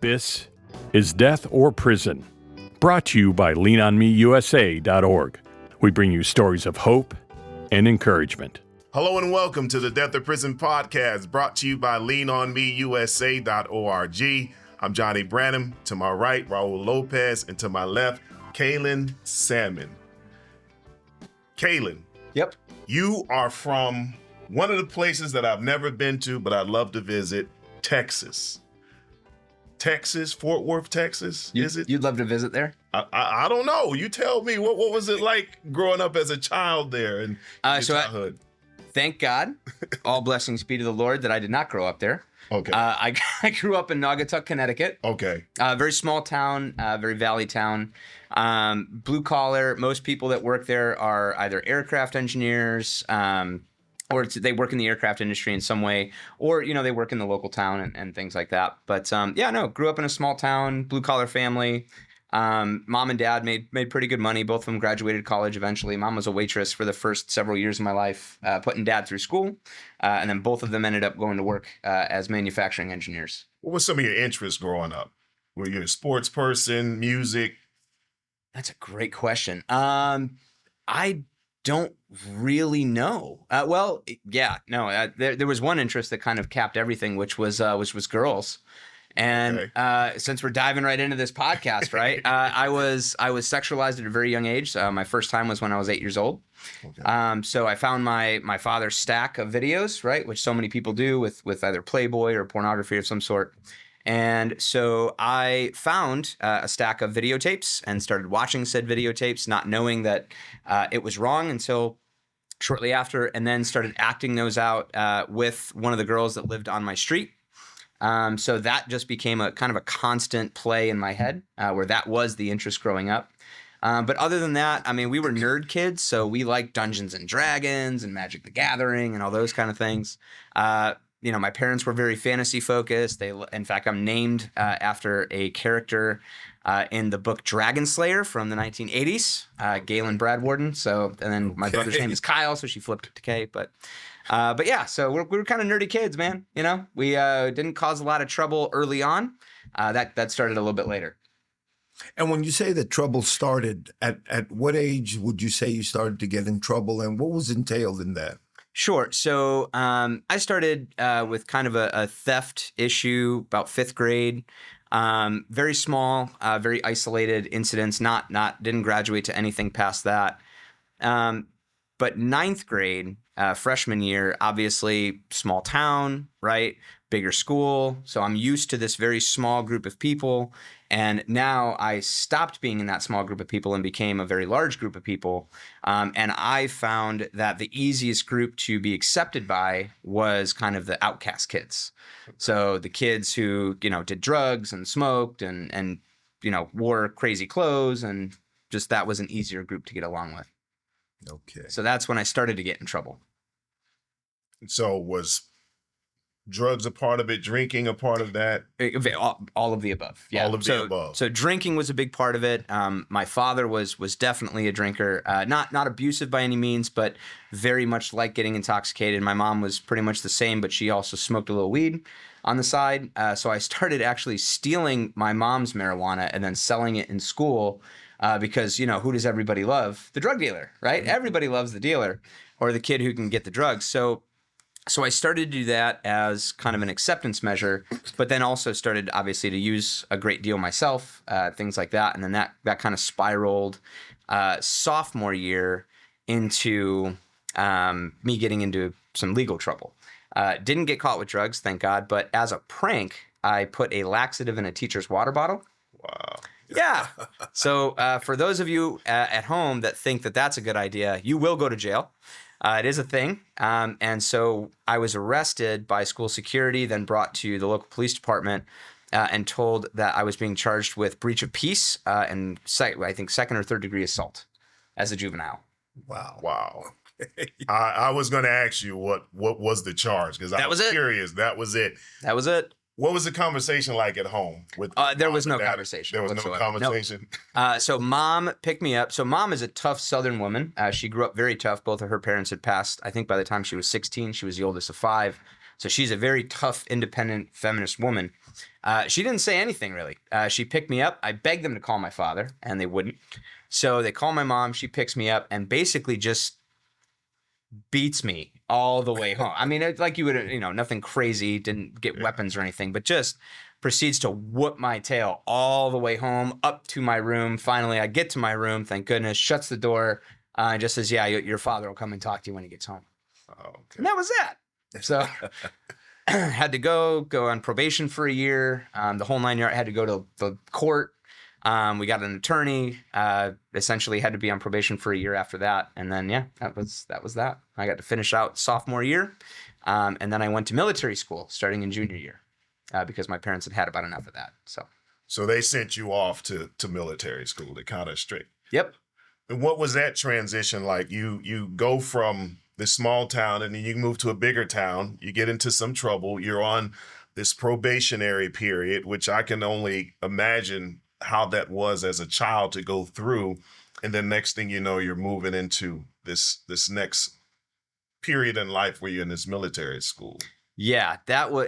This is Death or Prison, brought to you by leanonmeusa.org. We bring you stories of hope and encouragement. Hello and welcome to the Death or Prison podcast, brought to you by leanonmeusa.org. I'm Johnny Branham. To my right, Raul Lopez, and to my left, Kalen Salmon. Kalen. Yep. You are from one of the places that I've never been to, but I'd love to visit, Texas. Texas, Fort Worth, Texas, is it? You'd love to visit there? I don't know. You tell me. What was it like growing up as a child there in your childhood? Thank God, all blessings be to the Lord that I did not grow up there. Okay. I grew up in Naugatuck, Connecticut. Okay. Very small town, very valley town. Blue collar. Most people that work there are either aircraft engineers, or they work in the aircraft industry in some way, or, they work in the local town and things like that. But grew up in a small town, blue collar family. Mom and dad made pretty good money. Both of them graduated college eventually. Mom was a waitress for the first several years of my life, putting dad through school. And then both of them ended up going to work as manufacturing engineers. What was some of your interests growing up? Were you a sports person, music? That's a great question. I don't really know. There was one interest that kind of capped everything, which was girls. And since we're diving right into this podcast, right? I was sexualized at a very young age. My first time was when I was 8 years old. Okay. So I found my father's stack of videos, right, which so many people do with either Playboy or pornography of some sort. And so I found a stack of videotapes and started watching said videotapes, not knowing that it was wrong until shortly after, and then started acting those out with one of the girls that lived on my street. So that just became a kind of a constant play in my head, where that was the interest growing up. But other than that, I mean, we were nerd kids, so we liked Dungeons and Dragons and Magic the Gathering and all those kind of things. My parents were very fantasy focused. In fact, I'm named after a character in the book Dragon Slayer from the 1980s, Galen Bradwarden. So, and then my brother's name is Kyle, so she flipped it to K. But so we were kind of nerdy kids, man. We didn't cause a lot of trouble early on. That started a little bit later. And when you say that trouble started, at what age would you say you started to get in trouble, and what was entailed in that? Sure. So I started with kind of a theft issue about fifth grade. Very small, very isolated incidents. Didn't graduate to anything past that. But ninth grade, freshman year, obviously small town, right? Bigger school. So I'm used to this very small group of people. And now I stopped being in that small group of people and became a very large group of people. And I found that the easiest group to be accepted by was kind of the outcast kids. So the kids who, did drugs and smoked and wore crazy clothes, and just that was an easier group to get along with. Okay. So that's when I started to get in trouble. So was drugs a part of it? Drinking a part of that? All of the above. Yeah. All of the above. So drinking was a big part of it. My father was definitely a drinker. Not abusive by any means, but very much like getting intoxicated. My mom was pretty much the same, but she also smoked a little weed on the side. So I started actually stealing my mom's marijuana and then selling it in school. Because, who does everybody love? The drug dealer, right? Mm-hmm. Everybody loves the dealer or the kid who can get the drugs. So I started to do that as kind of an acceptance measure, but then also started, obviously, to use a great deal myself, things like that. And then that kind of spiraled sophomore year into me getting into some legal trouble. Didn't get caught with drugs, thank God. But as a prank, I put a laxative in a teacher's water bottle. Wow. Yeah. So for those of you at home that think that that's a good idea, you will go to jail. It is a thing. And so I was arrested by school security, then brought to the local police department and told that I was being charged with breach of peace and I think second or third degree assault as a juvenile. Wow. I was going to ask you what was the charge, because I was curious. That was it. That was it. What was the conversation like at home? There was no conversation. There was no conversation? Nope. So mom picked me up. So mom is a tough Southern woman. She grew up very tough. Both of her parents had passed. I think by the time she was 16, she was the oldest of 5. So she's a very tough, independent, feminist woman. She didn't say anything really. She picked me up. I begged them to call my father, and they wouldn't. So they call my mom. She picks me up and basically just beats me all the way home. I mean, like you would, nothing crazy, didn't get weapons or anything, but just proceeds to whoop my tail all the way home, up to my room. Finally, I get to my room, thank goodness, shuts the door, and just says, yeah, your father will come and talk to you when he gets home. Oh, okay. And that was that. So had to go on probation for a year. The whole 9 yards. Had to go to the court. We got an attorney. Essentially had to be on probation for a year after that. And then, yeah, that was that. I got to finish out sophomore year. And then I went to military school starting in junior year because my parents had about enough of that. So they sent you off to military school to kind of strict. Yep. And what was that transition like? You go from this small town and then you move to a bigger town. You get into some trouble. You're on this probationary period, which I can only imagine how that was as a child to go through. And then next thing you know, you're moving into this next period in life where you're in this military school. Yeah, that was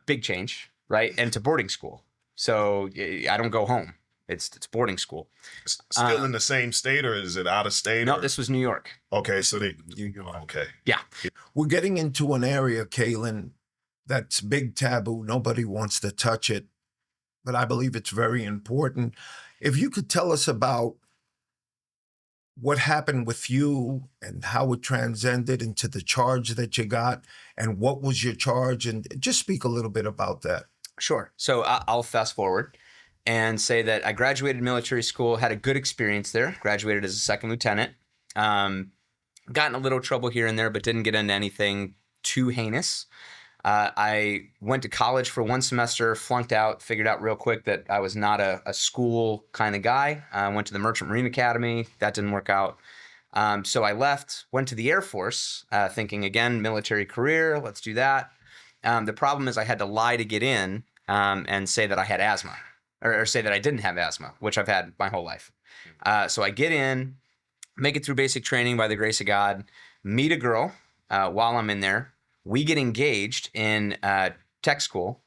big change, right? And to boarding school. So I don't go home. It's boarding school. Still in the same state, or is it out of state? No, or? this was New York. Okay, so okay. Yeah. We're getting into an area, Kalen, that's big taboo. Nobody wants to touch it, but I believe it's very important. If you could tell us about what happened with you and how it transcended into the charge that you got, and what was your charge, and just speak a little bit about that. Sure. So I'll fast forward and say that I graduated military school, had a good experience there, graduated as a second lieutenant, got in a little trouble here and there, but didn't get into anything too heinous. I went to college for one semester, flunked out, figured out real quick that I was not a school kind of guy. I went to the Merchant Marine Academy. That didn't work out. So I left, went to the Air Force, thinking, again, military career, let's do that. The problem is I had to lie to get in and say that I had asthma. Or say that I didn't have asthma, which I've had my whole life. So I get in, make it through basic training by the grace of God, meet a girl while I'm in there. We get engaged in tech school,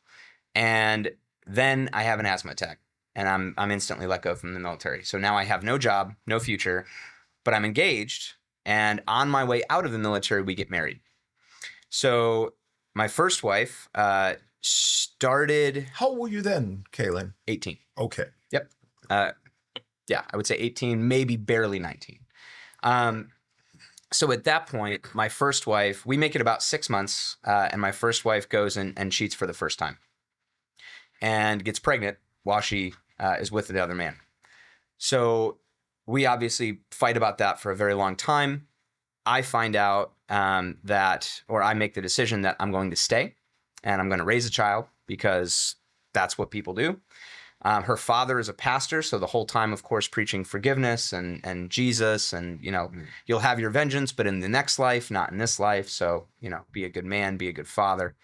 and then I have an asthma attack, and I'm instantly let go from the military. So now I have no job, no future, but I'm engaged, and on my way out of the military, we get married. So my first wife started... How old were you then, Kalen? 18. Okay. Yep. Yeah, I would say 18, maybe barely 19. So at that point, my first wife, we make it about 6 months, and my first wife goes and cheats for the first time and gets pregnant while she is with the other man. So we obviously fight about that for a very long time. I find out I make the decision that I'm going to stay and I'm going to raise a child because that's what people do. Her father is a pastor, so the whole time, of course, preaching forgiveness and Jesus and, you'll have your vengeance, but in the next life, not in this life. So, be a good man, be a good father.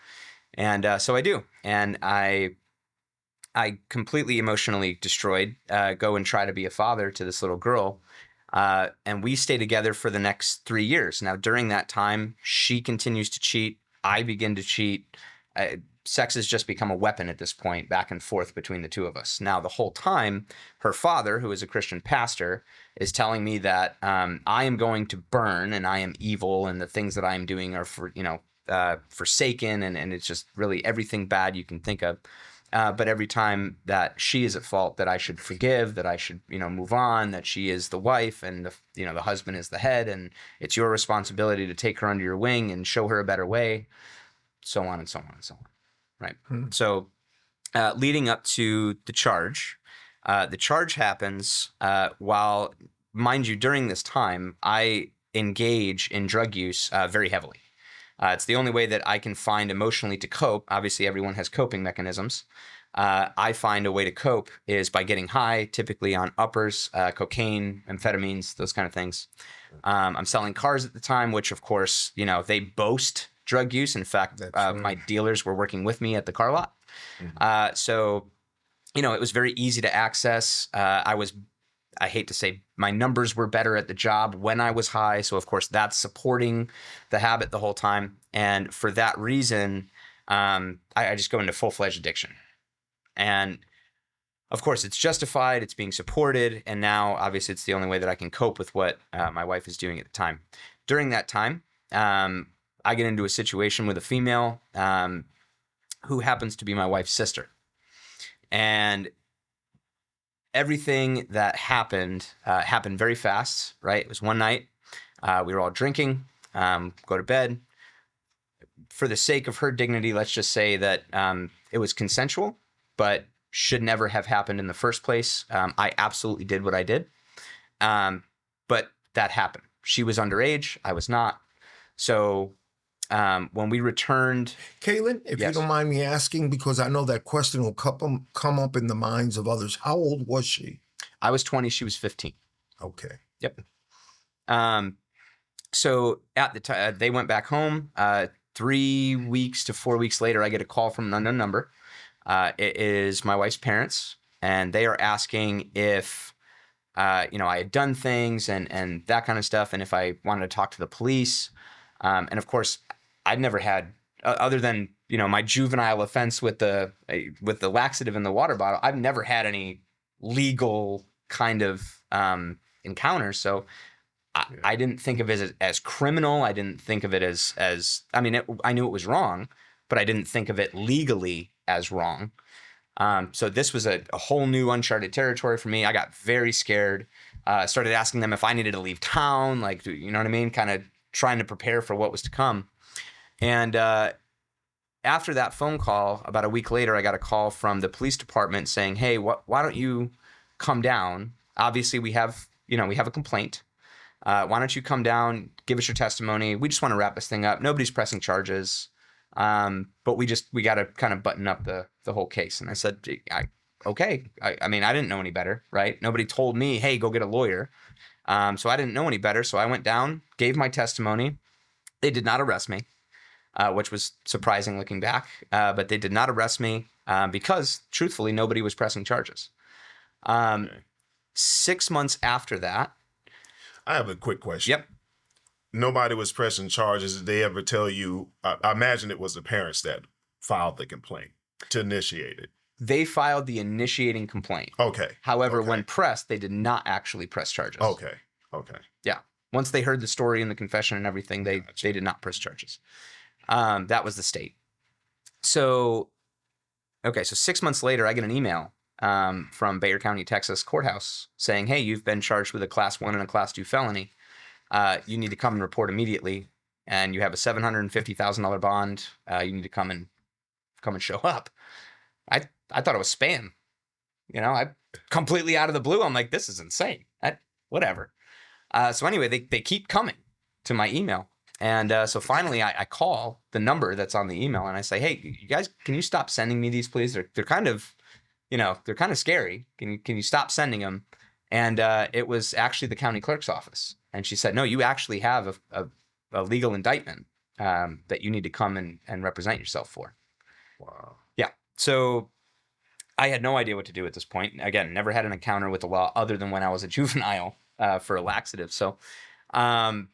And so I do. And I completely emotionally destroyed, go and try to be a father to this little girl. And we stay together for the next 3 years. Now, during that time, she continues to cheat. I begin to cheat. Sex has just become a weapon at this point, back and forth between the two of us. Now, the whole time, her father, who is a Christian pastor, is telling me that I am going to burn and I am evil and the things that I am doing are forsaken and it's just really everything bad you can think of. But every time that she is at fault, that I should forgive, that I should, move on, that she is the wife and the husband is the head, and it's your responsibility to take her under your wing and show her a better way, so on and so on and so on. Right. So leading up to the charge happens while, mind you, during this time, I engage in drug use very heavily. It's the only way that I can find emotionally to cope. Obviously, everyone has coping mechanisms. I find a way to cope is by getting high, typically on uppers, cocaine, amphetamines, those kind of things. I'm selling cars at the time, which, of course, they boast drug use. In fact, my dealers were working with me at the car lot. So, it was very easy to access. I hate to say my numbers were better at the job when I was high. So, of course, that's supporting the habit the whole time. And for that reason, I just go into full-fledged addiction. And of course, it's justified, it's being supported, and now obviously it's the only way that I can cope with what my wife is doing at the time. During that time, I get into a situation with a female who happens to be my wife's sister. And everything that happened happened very fast, right? It was one night. We were all drinking, go to bed. For the sake of her dignity, let's just say that it was consensual, but should never have happened in the first place. I absolutely did what I did. But that happened. She was underage. I was not. So when we returned... Kalen, if you don't mind me asking, because I know that question will come up in the minds of others. How old was she? I was 20. She was 15. Okay. Yep. So at the time, they went back home. 3 weeks to 4 weeks later, I get a call from an unknown number. It is my wife's parents, and they are asking if, I had done things and that kind of stuff, and if I wanted to talk to the police. And of course, I'd never had, other than my juvenile offense with the laxative in the water bottle, I've never had any legal kind of encounters. So I didn't think of it as criminal. I didn't think of it as I knew it was wrong, but I didn't think of it legally as wrong. So this was a whole new uncharted territory for me. I got very scared. Started asking them if I needed to leave town, like, you know what I mean? Kind of trying to prepare for what was to come. And after that phone call, about a week later, I got a call from the police department saying, hey, why don't you come down? Obviously, we have a complaint. Why don't you come down, give us your testimony? We just want to wrap this thing up. Nobody's pressing charges. But we got to kind of button up the whole case. And I said, okay. I mean, I didn't know any better, right? Nobody told me, hey, go get a lawyer. So I didn't know any better. So I went down, gave my testimony. They did not arrest me, which was surprising looking back. But they did not arrest me because, truthfully, nobody was pressing charges. 6 months after that. I have a quick question. Yep. Nobody was pressing charges. Did they ever tell you? I imagine it was the parents that filed the complaint to initiate it. They filed the initiating complaint. Okay. However, when pressed, they did not actually press charges. Okay. Yeah. Once they heard the story and the confession and everything, they did not press charges. That was the state. So 6 months later, I get an email from Bayer County, Texas courthouse saying, hey, you've been charged with a Class 1 and a Class 2 felony. You need to come and report immediately, and you have a $750,000 bond. You need to come and show up. I thought it was spam. I completely out of the blue. I'm like, this is insane. Whatever. So anyway, they keep coming to my email. And so finally I call the number that's on the email and I say, hey, you guys, can you stop sending me these, please? They're kind of, they're kind of scary. Can you stop sending them? And it was actually the county clerk's office. And she said, no, you actually have a legal indictment that you need to come and represent yourself for. Wow. Yeah. So I had no idea what to do at this point. Again, never had an encounter with the law other than when I was a juvenile for a laxative. So I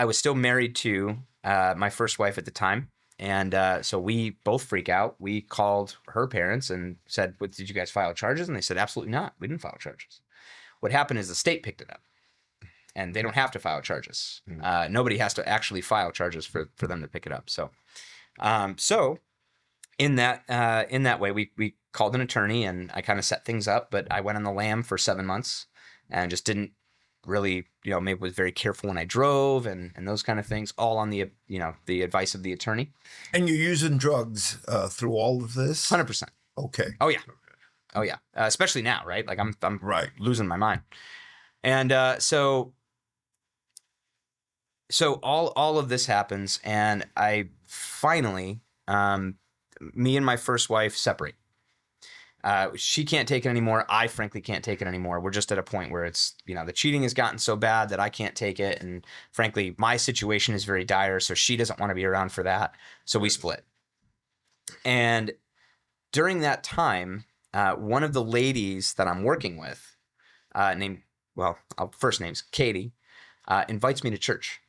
was still married to my first wife at the time. And so we both freak out. We called her parents and said, did you guys file charges? And they said, absolutely not. We didn't file charges. What happened is the state picked it up. And they don't have to file charges. Nobody has to actually file charges for them to pick it up. So in that way, we called an attorney and I kind of set things up. But I went on the lam for 7 months and just didn't really, maybe was very careful when I drove and those kind of things, all on the advice of the attorney. And you're using drugs through all of this? 100%. Okay. Oh yeah. Oh yeah. Especially now, right? Like I'm right. losing my mind. And so all of this happens, and I finally, me and my first wife separate. She can't take it anymore. I frankly can't take it anymore. We're just at a point where it's, the cheating has gotten so bad that I can't take it. And frankly, my situation is very dire, so she doesn't want to be around for that. So we split. And during that time, one of the ladies that I'm working with, first name's Katie, invites me to church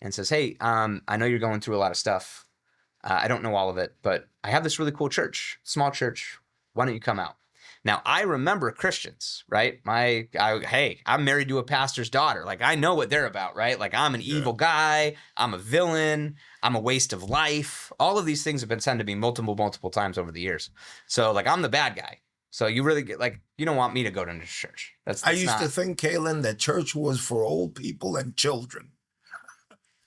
and says, hey, I know you're going through a lot of stuff. I don't know all of it, but I have this really cool church, small church. why don't you come out? Now, I remember Christians, right? Hey, I'm married to a pastor's daughter. Like, I know what they're about, right? Like, I'm an evil guy. I'm a villain. I'm a waste of life. All of these things have been said to me multiple times over the years. So, like, I'm the bad guy. So you really get, like, you don't want me to go to church. That's I used not... to think, Kalen, that church was for old people and children.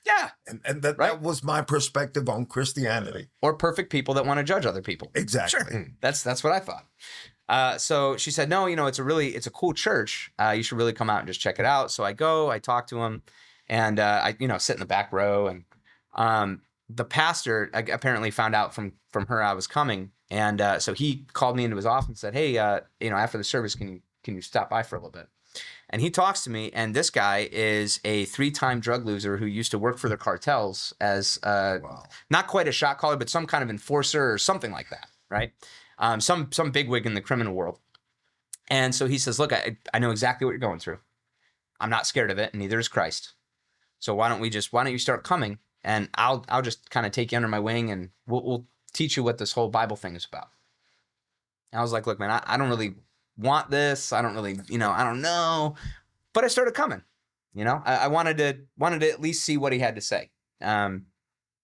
Yeah. And that was my perspective on Christianity. Or perfect people that want to judge other people. Exactly. Sure. That's what I thought. So she said, no, it's a cool church. You should really come out and just check it out. So I go, I talk to him, and I sit in the back row. And the pastor apparently found out from her I was coming. And so he called me into his office and said, hey, after the service, can you stop by for a little bit? And he talks to me, and this guy is a 3-time drug loser who used to work for the cartels as not quite a shot caller, but some kind of enforcer or something like that, right? Some bigwig in the criminal world. And so he says, look, I know exactly what you're going through. I'm not scared of it, and neither is Christ. So why don't you start coming, and I'll just kind of take you under my wing, and we'll teach you what this whole Bible thing is about. And I was like, look, man, I don't really want this. I don't really, I don't know. But I started coming. I wanted to at least see what he had to say. And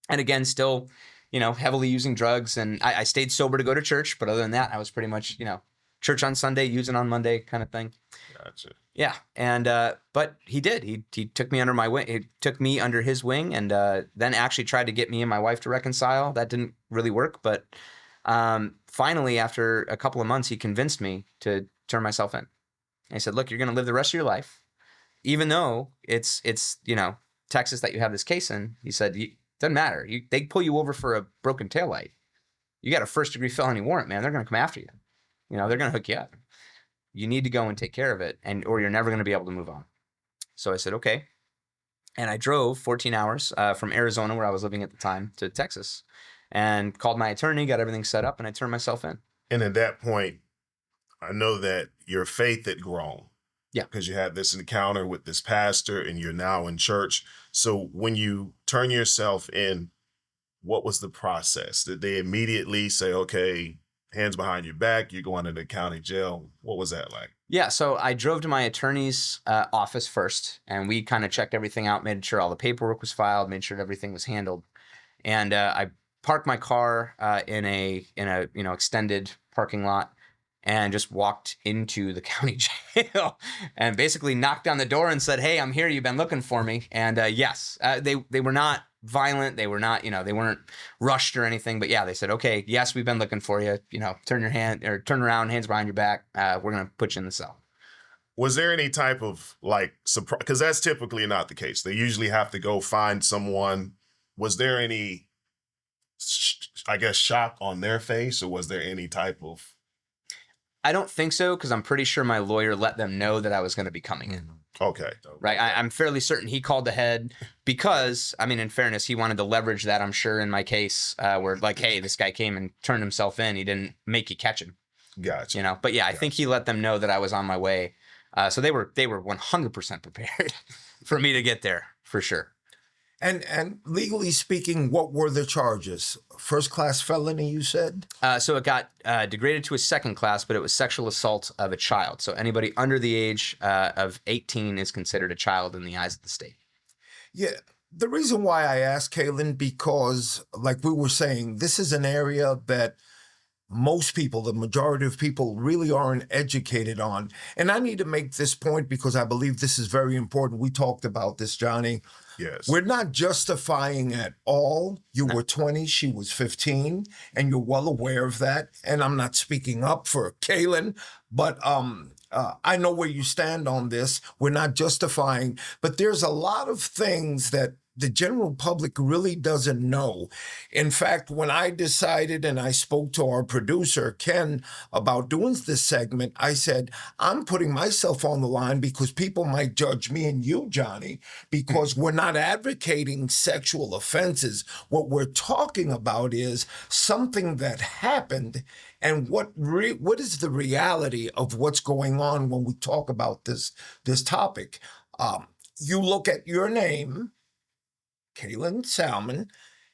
again, still, heavily using drugs. And I stayed sober to go to church. But other than that, I was pretty much, church on Sunday, using on Monday kind of thing. Gotcha. Yeah. And, but he did. He took me under my wing. He took me under his wing, and then actually tried to get me and my wife to reconcile. That didn't really work. But finally, after a couple of months, he convinced me to turn myself in. And he said, look, you're going to live the rest of your life, even though it's Texas that you have this case in. He said, it doesn't matter. They pull you over for a broken taillight. You got a 1st-degree felony warrant, man. They're going to come after you. They're going to hook you up. You need to go and take care of it, or you're never going to be able to move on. So I said, okay. And I drove 14 hours from Arizona, where I was living at the time, to Texas, and called my attorney, got everything set up, and I turned myself in. And at that point, I know that your faith had grown. Yeah. Because you had this encounter with this pastor, and you're now in church. So when you turn yourself in, what was the process? Did they immediately say, okay, hands behind your back, you're going to the county jail? What was that like? Yeah, so I drove to my attorney's office first, and we kind of checked everything out, made sure all the paperwork was filed, made sure everything was handled. And I parked my car in a extended parking lot, and just walked into the county jail and basically knocked on the door and said, hey, I'm here. You've been looking for me. And yes, they were not violent. They were not, they weren't rushed or anything. But yeah, they said, okay, yes, we've been looking for you. Turn around, hands behind your back. We're going to put you in the cell. Was there any type of surprise? Because that's typically not the case. They usually have to go find someone. Was there any, shock on their face, or was there any type of? I don't think so, because I'm pretty sure my lawyer let them know that I was going to be coming in. Okay. Right. I'm fairly certain he called ahead because, in fairness, he wanted to leverage that, I'm sure, in my case, where hey, this guy came and turned himself in. He didn't make you catch him. Gotcha. But yeah, I think he let them know that I was on my way. So they were 100% prepared for me to get there, for sure. And legally speaking, what were the charges? 1st-class felony, you said? So it got degraded to a 2nd class, but it was sexual assault of a child. So anybody under the age of 18 is considered a child in the eyes of the state. Yeah. The reason why I asked, Kalen, because like we were saying, this is an area that most people, the majority of people, really aren't educated on. And I need to make this point because I believe this is very important. We talked about this, Johnny. Yes. We're not justifying at all. You were 20, she was 15, and you're well aware of that. And I'm not speaking up for Kalen, but I know where you stand on this. We're not justifying, but there's a lot of things that the general public really doesn't know. In fact, when I decided and I spoke to our producer, Ken, about doing this segment, I said, I'm putting myself on the line because people might judge me and you, Johnny, because we're not advocating sexual offenses. What we're talking about is something that happened and what is the reality of what's going on when we talk about this topic. You look at your name, Kalen Salmon,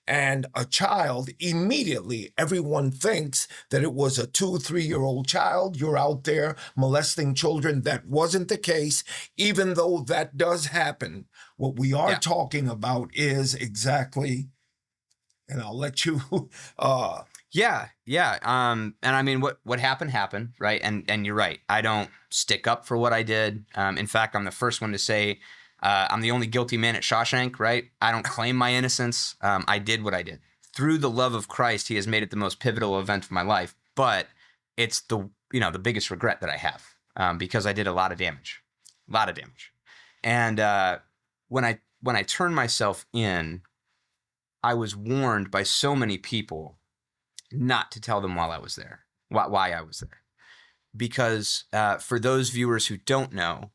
and a child, immediately everyone thinks that it was a 2 or 3-year-old child. You're out there molesting children. That wasn't the case, even though that does happen. What we are talking about is exactly, and I'll let you. Yeah. And I mean, what happened, right? And you're right. I don't stick up for what I did. In fact, I'm the first one to say I'm the only guilty man at Shawshank, right? I don't claim my innocence. I did what I did. Through the love of Christ, he has made it the most pivotal event of my life. But it's the biggest regret that I have because I did a lot of damage. And when I turned myself in, I was warned by so many people not to tell them while I was there, why I was there. Because for those viewers who don't know,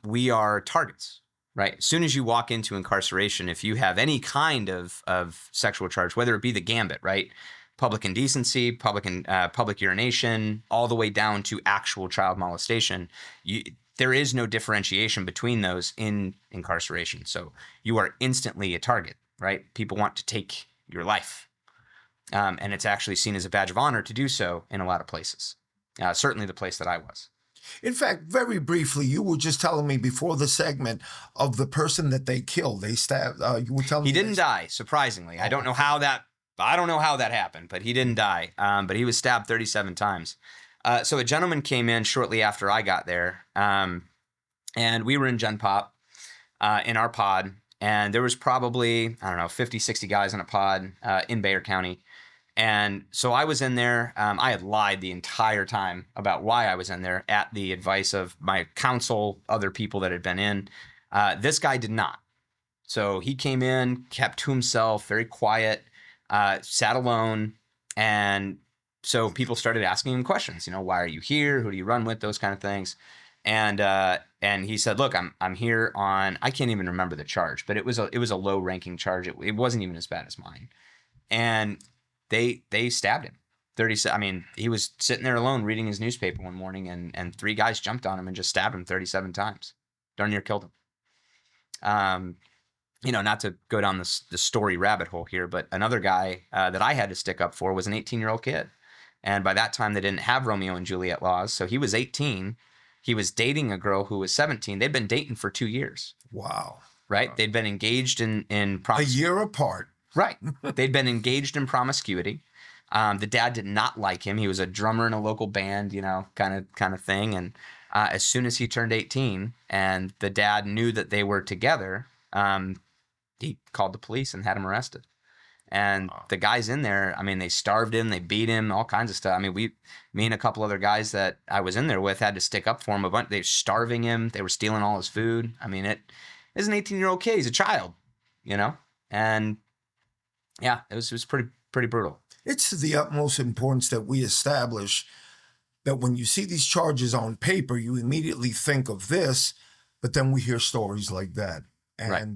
we are targets, right? As soon as you walk into incarceration, if you have any kind of sexual charge, whether it be the gambit, right? Public indecency, public urination, all the way down to actual child molestation, there is no differentiation between those in incarceration. So you are instantly a target, right? People want to take your life. And it's actually seen as a badge of honor to do so in a lot of places. Certainly the place that I was. In fact, very briefly, you were just telling me before the segment of the person that they killed. They stabbed. You were telling me he didn't die. Surprisingly, I don't know how that happened, but he didn't die. But he was stabbed 37 times. So a gentleman came in shortly after I got there, and we were in Gen Pop in our pod, and there was probably 50, 60 guys in a pod in Bexar County. And so I was in there. I had lied the entire time about why I was in there at the advice of my counsel, other people that had been in. This guy did not. So he came in, kept to himself, very quiet, sat alone. And so people started asking him questions. Why are you here? Who do you run with? Those kind of things. And he said, look, I'm here on, I can't even remember the charge, but it was a low ranking charge. It wasn't even as bad as mine. And they stabbed him. He was sitting there alone reading his newspaper one morning, and 3 guys jumped on him and just stabbed him 37 times. Darn near killed him. Not to go down the story rabbit hole here, but another guy that I had to stick up for was an 18-year-old kid. And by that time, they didn't have Romeo and Juliet laws. So he was 18. He was dating a girl who was 17. They'd been dating for 2 years. Wow. Right? Wow. They'd been engaged in a year apart. Right. They'd been engaged in promiscuity. The dad did not like him. He was a drummer in a local band, kind of thing. And as soon as he turned 18 and the dad knew that they were together, he called the police and had him arrested. And the guys in there, they starved him, they beat him, all kinds of stuff. Me and a couple other guys that I was in there with had to stick up for him. They were starving him. They were stealing all his food. It is an 18-year-old kid. He's a child, and yeah, it was pretty brutal. It's the utmost importance that we establish that when you see these charges on paper, you immediately think of this, but then we hear stories like that. And right.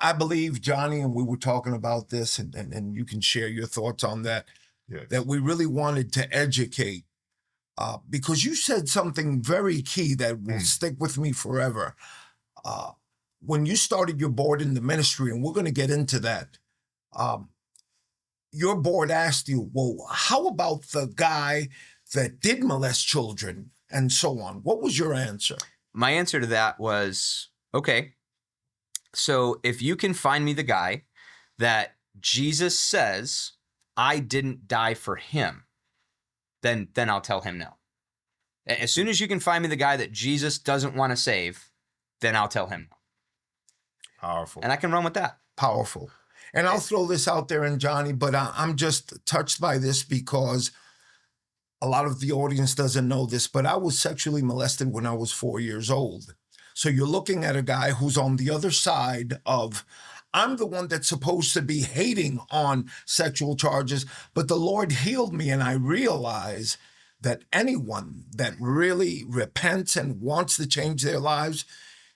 I believe, Johnny, and we were talking about this, and you can share your thoughts on that, yes, that we really wanted to educate because you said something very key that will stick with me forever. When you started your board in the ministry, and we're going to get into that, your board asked you, well, how about the guy that did molest children and so on? What was your answer? My answer to that was, okay, so if you can find me the guy that Jesus says I didn't die for him, then I'll tell him no. As soon as you can find me the guy that Jesus doesn't want to save, then I'll tell him no. Powerful. And I can run with that. Powerful. And I'll throw this out there, and Johnny, but I'm just touched by this because a lot of the audience doesn't know this, but I was sexually molested when I was 4 years old. So you're looking at a guy who's on the other side of, I'm the one that's supposed to be hating on sexual charges, but the Lord healed me, and I realize that anyone that really repents and wants to change their lives,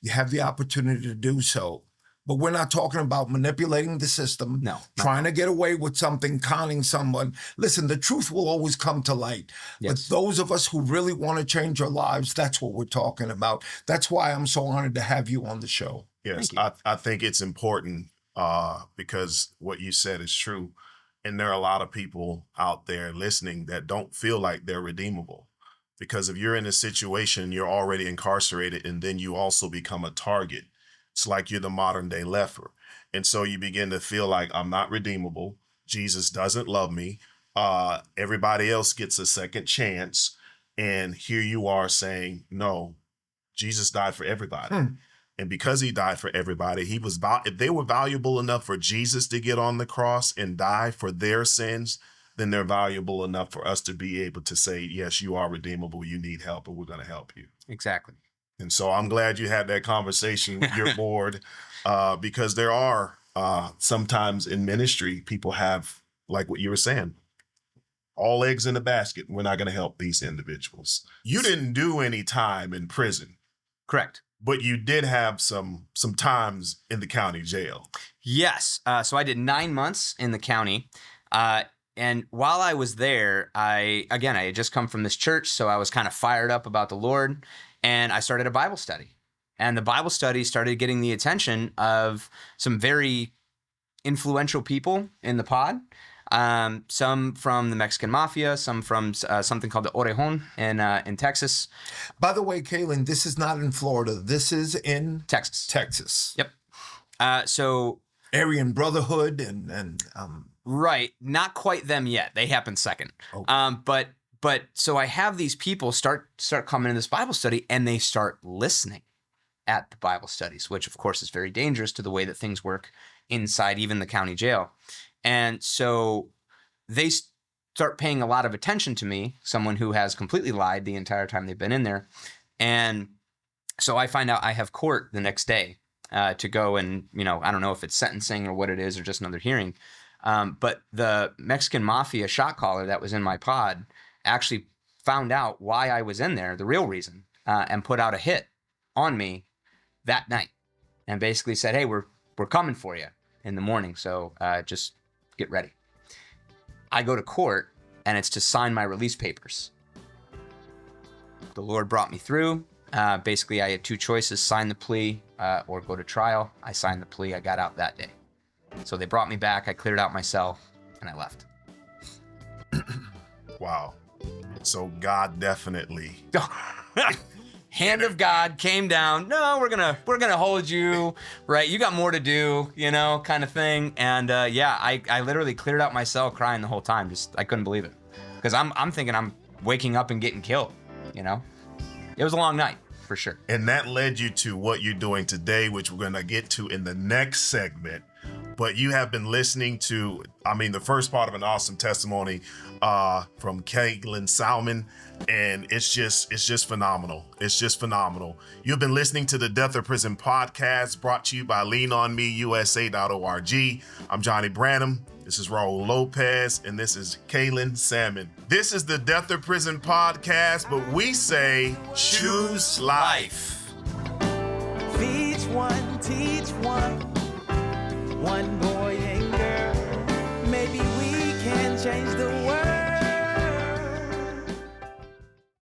you have the opportunity to do so. But we're not talking about manipulating the system, trying to get away with something, conning someone. Listen, the truth will always come to light. Yes. But those of us who really want to change our lives, that's what we're talking about. That's why I'm so honored to have you on the show. Yes, I think it's important because what you said is true. And there are a lot of people out there listening that don't feel like they're redeemable. Because if you're in a situation, you're already incarcerated, and then you also become a target. It's like you're the modern day leper. And so you begin to feel like I'm not redeemable. Jesus doesn't love me. Everybody else gets a second chance. And here you are saying, no, Jesus died for everybody. And because he died for everybody, if they were valuable enough for Jesus to get on the cross and die for their sins, then they're valuable enough for us to be able to say, yes, you are redeemable. You need help, and we're going to help you. Exactly. And so I'm glad you had that conversation with your board, because there are sometimes in ministry, people have, like what you were saying, all eggs in a basket. We're not going to help these individuals. You didn't do any time in prison. Correct. But you did have some times in the county jail. Yes. So I did 9 months in the county. And while I was there, I had just come from this church, so I was kind of fired up about the Lord, and I started a Bible study. And the Bible study started getting the attention of some very influential people in the pod. Some from the Mexican mafia, some from something called the Orejon in Texas. By the way, Kalen, this is not in Florida. This is in Texas. Yep. So Aryan Brotherhood and right, not quite them yet. They happen second. Okay. But so I have these people start coming in this Bible study, and they start listening at the Bible studies, which of course is very dangerous to the way that things work inside even the county jail. And so they start paying a lot of attention to me, someone who has completely lied the entire time they've been in there. And so I find out I have court the next day to go and, I don't know if it's sentencing or what it is or just another hearing. But the Mexican mafia shot caller that was in my pod actually found out why I was in there, the real reason, and put out a hit on me that night and basically said, hey, we're coming for you in the morning. So just get ready. I go to court, and it's to sign my release papers. The Lord brought me through. Basically, I had two choices, sign the plea or go to trial. I signed the plea. I got out that day. So they brought me back. I cleared out my cell, and I left. Wow. So God definitely... Hand of God came down. No, we're gonna hold you, right? You got more to do, kind of thing. And I literally cleared out my cell, crying the whole time. I couldn't believe it, because I'm thinking I'm waking up and getting killed. It was a long night for sure. And that led you to what you're doing today, which we're gonna get to in the next segment. But you have been listening to, the first part of an awesome testimony from Kalen Salmon, and it's just phenomenal. It's just phenomenal. You've been listening to the Death or Prison podcast, brought to you by leanonmeusa.org. I'm Johnny Branham. This is Raul Lopez, and this is Kalen Salmon. This is the Death or Prison podcast, but we say choose life. Each one, teach one. One boy and girl, maybe we can change the world.